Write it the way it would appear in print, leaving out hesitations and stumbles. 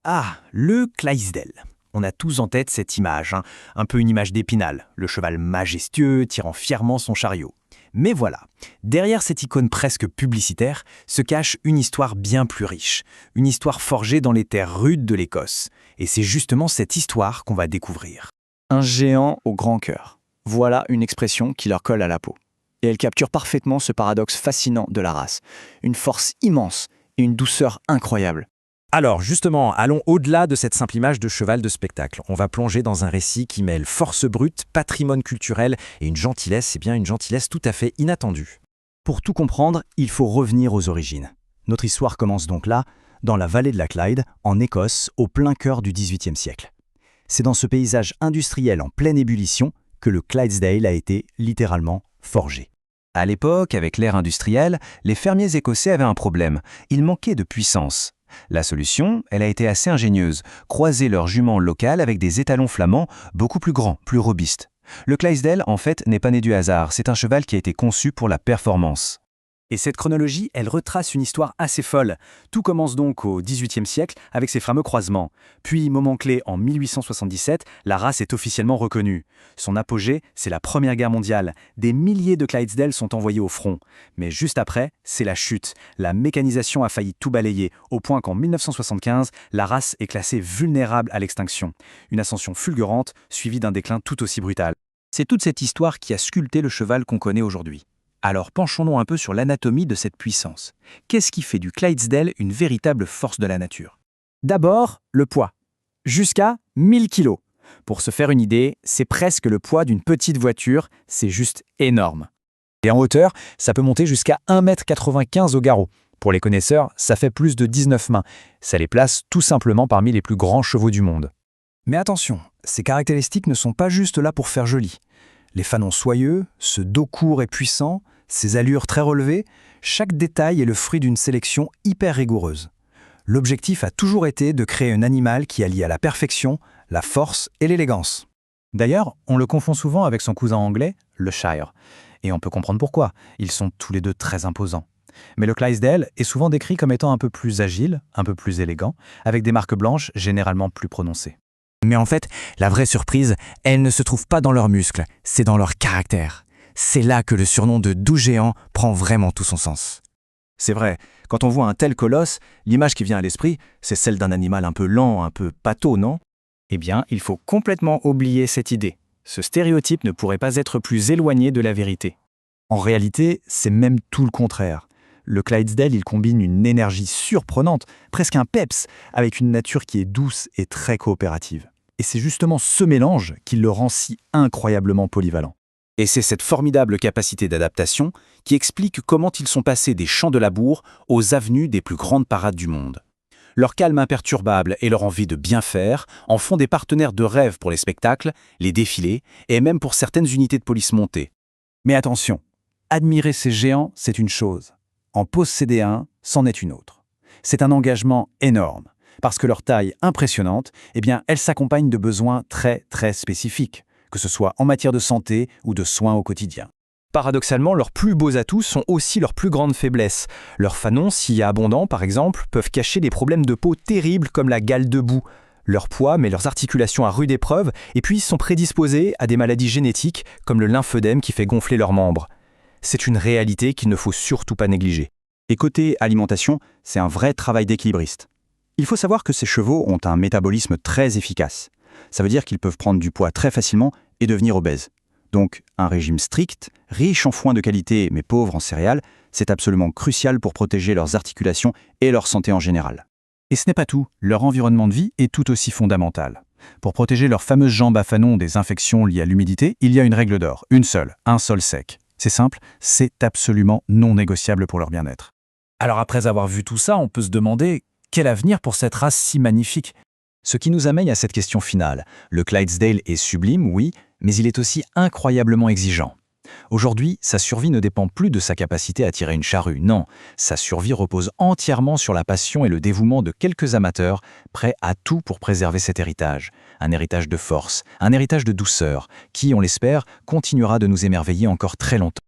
Ah, le Clydesdale. On a tous en tête cette image, un peu une image d'Épinal, le cheval majestueux tirant fièrement son chariot. Mais voilà, derrière cette icône presque publicitaire se cache une histoire bien plus riche, une histoire forgée dans les terres rudes de l'Écosse. Et c'est justement cette histoire qu'on va découvrir. Un géant au grand cœur. Voilà une expression qui leur colle à la peau. Et elle capture parfaitement ce paradoxe fascinant de la race. Une force immense et une douceur incroyable. Alors justement, allons au-delà de cette simple image de cheval de spectacle. On va plonger dans un récit qui mêle force brute, patrimoine culturel et une gentillesse, une gentillesse tout à fait inattendue. Pour tout comprendre, il faut revenir aux origines. Notre histoire commence donc là, dans la vallée de la Clyde, en Écosse, au plein cœur du XVIIIe siècle. C'est dans ce paysage industriel en pleine ébullition que le Clydesdale a été littéralement forgé. À l'époque, avec l'ère industrielle, les fermiers écossais avaient un problème. Ils manquaient de puissance. La solution, elle a été assez ingénieuse, croiser leurs juments locales avec des étalons flamands beaucoup plus grands, plus robustes. Le Clydesdale, en fait, n'est pas né du hasard, c'est un cheval qui a été conçu pour la performance. Et cette chronologie, elle retrace une histoire assez folle. Tout commence donc au XVIIIe siècle avec ces fameux croisements. Puis, moment clé, en 1877, la race est officiellement reconnue. Son apogée, c'est la Première Guerre mondiale. Des milliers de Clydesdales sont envoyés au front. Mais juste après, c'est la chute. La mécanisation a failli tout balayer, au point qu'en 1975, la race est classée vulnérable à l'extinction. Une ascension fulgurante, suivie d'un déclin tout aussi brutal. C'est toute cette histoire qui a sculpté le cheval qu'on connaît aujourd'hui. Alors penchons-nous un peu sur l'anatomie de cette puissance. Qu'est-ce qui fait du Clydesdale une véritable force de la nature? D'abord, le poids. Jusqu'à 1000 kg. Pour se faire une idée, c'est presque le poids d'une petite voiture, c'est juste énorme. Et en hauteur, ça peut monter jusqu'à 1,95 m au garrot. Pour les connaisseurs, ça fait plus de 19 mains. Ça les place tout simplement parmi les plus grands chevaux du monde. Mais attention, ces caractéristiques ne sont pas juste là pour faire joli. Les fanons soyeux, ce dos court et puissant, ces allures très relevées, chaque détail est le fruit d'une sélection hyper rigoureuse. L'objectif a toujours été de créer un animal qui allie à la perfection, la force et l'élégance. D'ailleurs, on le confond souvent avec son cousin anglais, le Shire. Et on peut comprendre pourquoi, ils sont tous les deux très imposants. Mais le Clydesdale est souvent décrit comme étant un peu plus agile, un peu plus élégant, avec des marques blanches généralement plus prononcées. Mais en fait, la vraie surprise, elle ne se trouve pas dans leurs muscles, c'est dans leur caractère. C'est là que le surnom de doux géant prend vraiment tout son sens. C'est vrai, quand on voit un tel colosse, l'image qui vient à l'esprit, c'est celle d'un animal un peu lent, un peu pâteau, non? Eh bien, il faut complètement oublier cette idée. Ce stéréotype ne pourrait pas être plus éloigné de la vérité. En réalité, c'est même tout le contraire. Le Clydesdale, il combine une énergie surprenante, presque un peps, avec une nature qui est douce et très coopérative. Et c'est justement ce mélange qui le rend si incroyablement polyvalent. Et c'est cette formidable capacité d'adaptation qui explique comment ils sont passés des champs de labour aux avenues des plus grandes parades du monde. Leur calme imperturbable et leur envie de bien faire en font des partenaires de rêve pour les spectacles, les défilés et même pour certaines unités de police montées. Mais attention, admirer ces géants, c'est une chose. En posséder un, c'en est une autre. C'est un engagement énorme, parce que leur taille impressionnante, elle s'accompagne de besoins très très spécifiques, que ce soit en matière de santé ou de soins au quotidien. Paradoxalement, leurs plus beaux atouts sont aussi leurs plus grandes faiblesses. Leurs fanons, si abondants par exemple, peuvent cacher des problèmes de peau terribles comme la gale de boue. Leur poids met leurs articulations à rude épreuve et puis sont prédisposés à des maladies génétiques comme le lymphœdème qui fait gonfler leurs membres. C'est une réalité qu'il ne faut surtout pas négliger. Et côté alimentation, c'est un vrai travail d'équilibriste. Il faut savoir que ces chevaux ont un métabolisme très efficace. Ça veut dire qu'ils peuvent prendre du poids très facilement et devenir obèses. Donc, un régime strict, riche en foin de qualité mais pauvre en céréales, c'est absolument crucial pour protéger leurs articulations et leur santé en général. Et ce n'est pas tout, leur environnement de vie est tout aussi fondamental. Pour protéger leurs fameuses jambes à fanon des infections liées à l'humidité, il y a une règle d'or, une seule, un sol sec. C'est simple, c'est absolument non négociable pour leur bien-être. Alors après avoir vu tout ça, on peut se demander quel avenir pour cette race si magnifique? Ce qui nous amène à cette question finale. Le Clydesdale est sublime, oui, mais il est aussi incroyablement exigeant. Aujourd'hui, sa survie ne dépend plus de sa capacité à tirer une charrue, non. Sa survie repose entièrement sur la passion et le dévouement de quelques amateurs prêts à tout pour préserver cet héritage. Un héritage de force, un héritage de douceur, qui, on l'espère, continuera de nous émerveiller encore très longtemps.